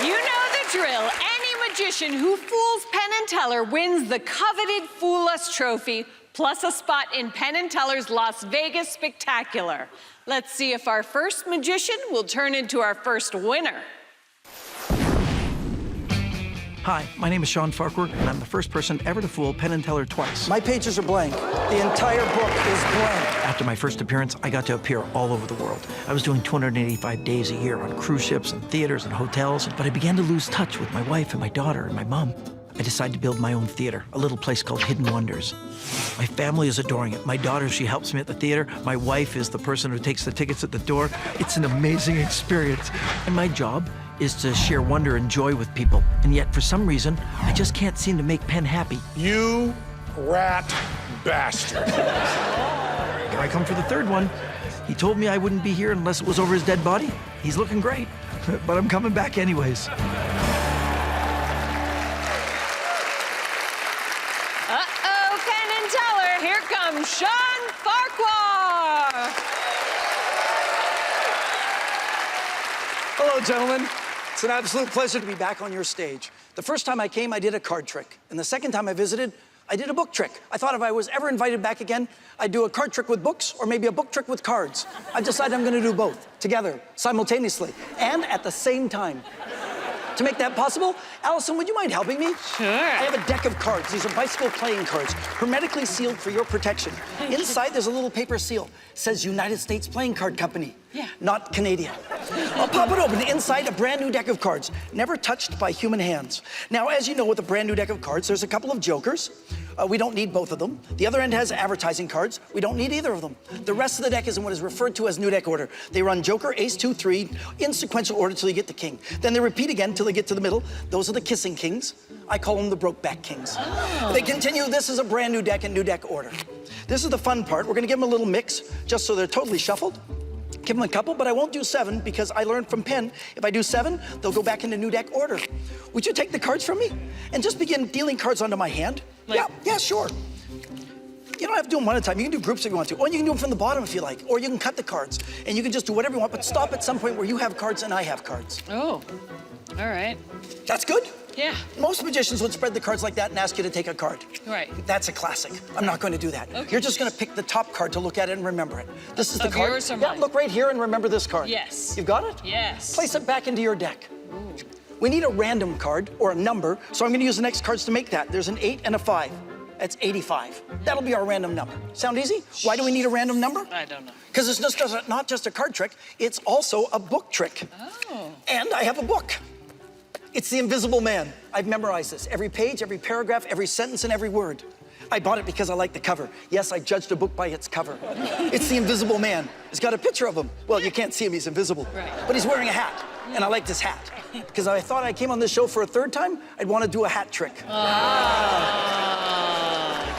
You know the drill. Any magician who fools Penn and Teller wins the coveted Fool Us trophy, plus a spot in Penn and Teller's Las Vegas Spectacular. Let's see if our first magician will turn into our first winner. Hi, my name is Sean Farquhar, and I'm the first person ever to fool Penn and Teller twice. My pages are blank. The entire book is blank. After my first appearance, I got to appear all over the world. I was doing 285 days a year on cruise ships and theaters and hotels, but I began to lose touch with my wife and my daughter and my mom. I decided to build my own theater, a little place called Hidden Wonders. My family is adoring it. My daughter, she helps me at the theater. My wife is the person who takes the tickets at the door. It's an amazing experience. And my job is to share wonder and joy with people. And yet, for some reason, I just can't seem to make Penn happy. You rat bastard. Here I come for the third one. He told me I wouldn't be here unless it was over his dead body. He's looking great, but I'm coming back anyways. Uh-oh, Penn and Teller, here comes Sean Farquhar. Hello, gentlemen. It's an absolute pleasure to be back on your stage. The first time I came, I did a card trick. And the second time I visited, I did a book trick. I thought if I was ever invited back again, I'd do a card trick with books or maybe a book trick with cards. I've decided I'm gonna do both, together, simultaneously, and at the same time. To make that possible, Allison, would you mind helping me? Sure. I have a deck of cards. These are bicycle playing cards, hermetically sealed for your protection. Inside, there's a little paper seal. It says United States Playing Card Company. Yeah. Not Canadian. I'll pop it open. Inside, a brand new deck of cards, never touched by human hands. Now, as you know, with a brand new deck of cards, there's a couple of jokers. We don't need both of them. The other end has advertising cards. We don't need either of them. The rest of the deck is in what is referred to as new deck order. They run Joker, Ace, 2, 3, in sequential order till you get to King. Then they repeat again till they get to the middle. Those are the kissing kings. I call them the Brokeback Kings. Oh. They continue. This is a brand new deck in new deck order. This is the fun part. We're gonna give them a little mix just so they're totally shuffled. Give them a couple, but I won't do 7 because I learned from Penn, if I do 7, they'll go back into new deck order. Would you take the cards from me and just begin dealing cards onto my hand? Yeah, sure. You don't have to do them one at a time. You can do groups if you want to. Or you can do them from the bottom if you like. Or you can cut the cards. And you can just do whatever you want, but stop at some point where you have cards and I have cards. Oh, all right. That's good? Yeah. Most magicians would spread the cards like that and ask you to take a card. Right. That's a classic. I'm not going to do that. Okay. You're just going to pick the top card to look at it and remember it. This is the Of card. yours or Yeah, mine? look right here and remember this card. Yes. You've got it? Yes. Place it back into your deck. Ooh. We need a random card or a number, so I'm going to use the next cards to make that. There's an 8 and a 5. That's 85. That'll be our random number. Sound easy? Why do we need a random number? I don't know. Because it's not just a card trick, it's also a book trick. Oh. And I have a book. It's The Invisible Man. I've memorized this. Every page, every paragraph, every sentence, and every word. I bought it because I like the cover. Yes, I judged a book by its cover. It's The Invisible Man. It's got a picture of him. Well, you can't see him, he's invisible. Right. But he's wearing a hat, and I liked his hat. Because I thought I came on this show for a third time, I'd want to do a hat trick.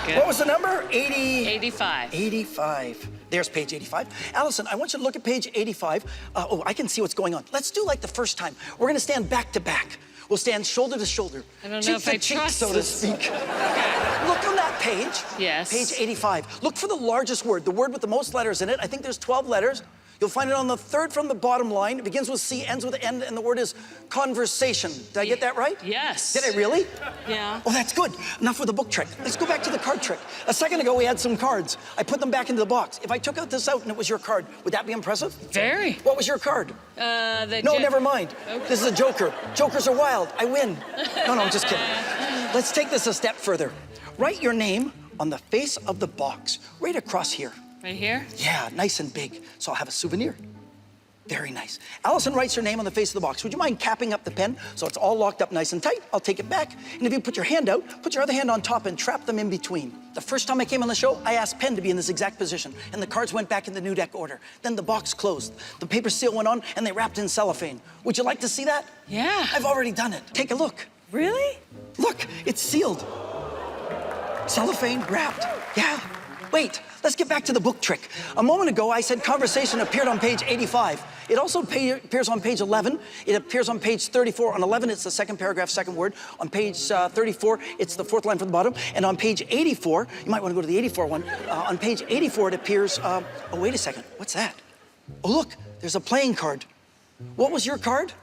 Good. What was the number? 85. 85. There's page 85. Allison, I want you to look at page 85. Oh, I can see what's going on. Let's do like the first time. We're gonna stand back to back. We'll stand shoulder to shoulder. I don't know cheek if to I cheek, trust so to this. speak. Look on that page. Yes. Page 85. Look for the largest word, the word with the most letters in it. I think there's 12 letters. You'll find it on the third from the bottom line. It begins with C, ends with N, and the word is conversation. Did I get that right? Yes. Did I really? Yeah. Oh, that's good. Enough with the book trick. Let's go back to the card trick. A second ago, we had some cards. I put them back into the box. If I took this out and it was your card, would that be impressive? Very. What was your card? No, never mind. Okay. This is a joker. Jokers are wild. I win. No, I'm just kidding. Let's take this a step further. Write your name on the face of the box, right across here. Right here? Yeah, nice and big, so I'll have a souvenir. Very nice. Allison writes her name on the face of the box. Would you mind capping up the pen so it's all locked up nice and tight? I'll take it back. And if you put your hand out, put your other hand on top and trap them in between. The first time I came on the show, I asked Penn to be in this exact position, and the cards went back in the new deck order. Then the box closed. The paper seal went on, and they wrapped in cellophane. Would you like to see that? Yeah. I've already done it. Take a look. Really? Look, it's sealed. Cellophane wrapped. Yeah. Wait, let's get back to the book trick. A moment ago, I said conversation appeared on page 85. It also appears on page 11. It appears on page 34. On 11, it's the second paragraph, second word. On page 34, it's the fourth line from the bottom. And on page 84, you might want to go to the 84 one. On page 84, it appears, oh, wait a second. What's that? Oh, look, there's a playing card. What was your card?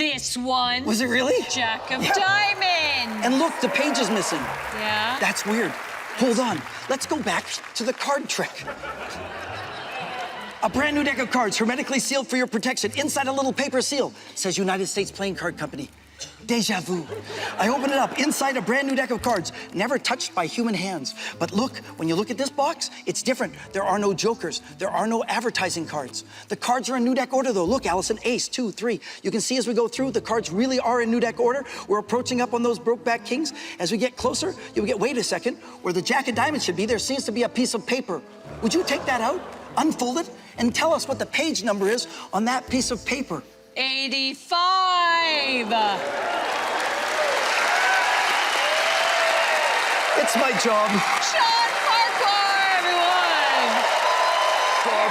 This one. Was it really? Jack of Yeah. diamonds. And look, the page is missing. Yeah? That's weird. Hold on. Let's go back to the card trick. A brand new deck of cards, hermetically sealed for your protection. Inside a little paper seal. Says United States Playing Card Company. Deja vu. I open it up. Inside a brand new deck of cards, never touched by human hands. But look, when you look at this box, it's different. There are no jokers. There are no advertising cards. The cards are in new deck order, though. Look, Allison, ace, 2, 3. You can see as we go through, the cards really are in new deck order. We're approaching up on those broke-back kings. As we get closer, you'll get, wait a second, where the jack of diamonds should be, there seems to be a piece of paper. Would you take that out, unfold it, and tell us what the page number is on that piece of paper? 85. It's my job. Sean Farquhar, everyone. Job.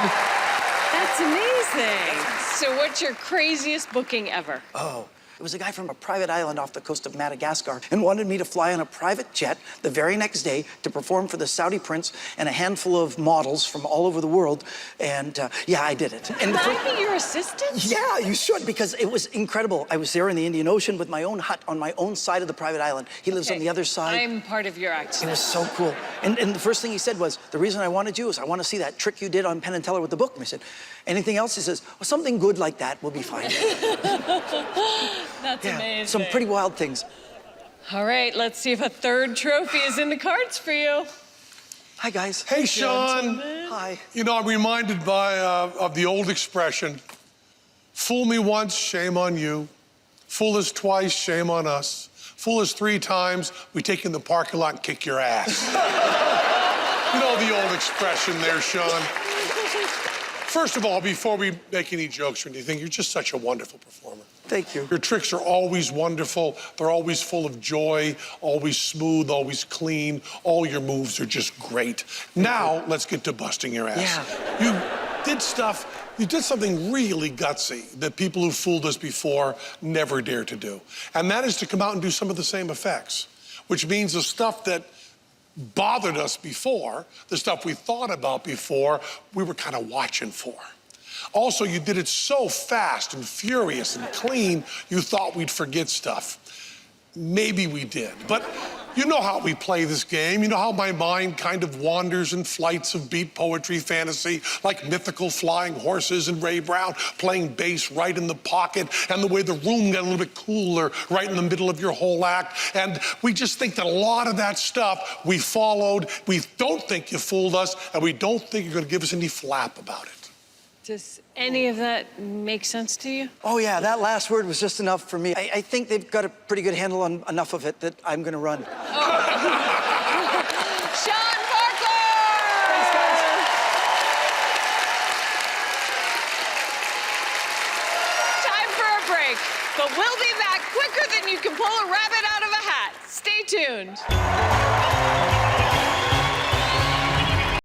That's amazing. So what's your craziest booking ever? Oh, it was a guy from a private island off the coast of Madagascar and wanted me to fly on a private jet the very next day to perform for the Saudi prince and a handful of models from all over the world. And yeah, I did it. And Can I be your assistant? yeah, you should, because it was incredible. I was there in the Indian Ocean with my own hut on my own side of the private island. He lives on the other side. I'm part of your It act. was so cool. And the first thing he said was, the reason I wanted you is I want to see that trick you did on Penn and Teller with the book. And I said, anything else? He says, well, something good like that will be fine. That's amazing. Some pretty wild things. All right, let's see if a third trophy is in the cards for you. Hi, guys. Hey, Sean. Hi. You know, I'm reminded of the old expression, fool me once, shame on you. Fool us twice, shame on us. Fool us 3 times, we take you in the parking lot and kick your ass. You know the old expression there, Sean. First of all, before we make any jokes or anything, you're just such a wonderful performer. Thank you. Your tricks are always wonderful. They're always full of joy, always smooth, always clean. All your moves are just great. Now, let's get to busting your ass. Yeah. You did something really gutsy that people who fooled us before never dare to do. And that is to come out and do some of the same effects, which means the stuff that bothered us before, the stuff we thought about before, we were kind of watching for. Also, you did it so fast and furious and clean, you thought we'd forget stuff. Maybe we did, but you know how we play this game. You know how my mind kind of wanders in flights of beat poetry fantasy, like mythical flying horses and Ray Brown playing bass right in the pocket, and the way the room got a little bit cooler right in the middle of your whole act. And we just think that a lot of that stuff we followed. We don't think you fooled us, and we don't think you're going to give us any flap about it. Does any of that make sense to you? Oh, yeah, that last word was just enough for me. I think they've got a pretty good handle on enough of it that I'm going to run. Sean Farquhar! Thanks, guys. Time for a break, but we'll be back quicker than you can pull a rabbit out of a hat. Stay tuned.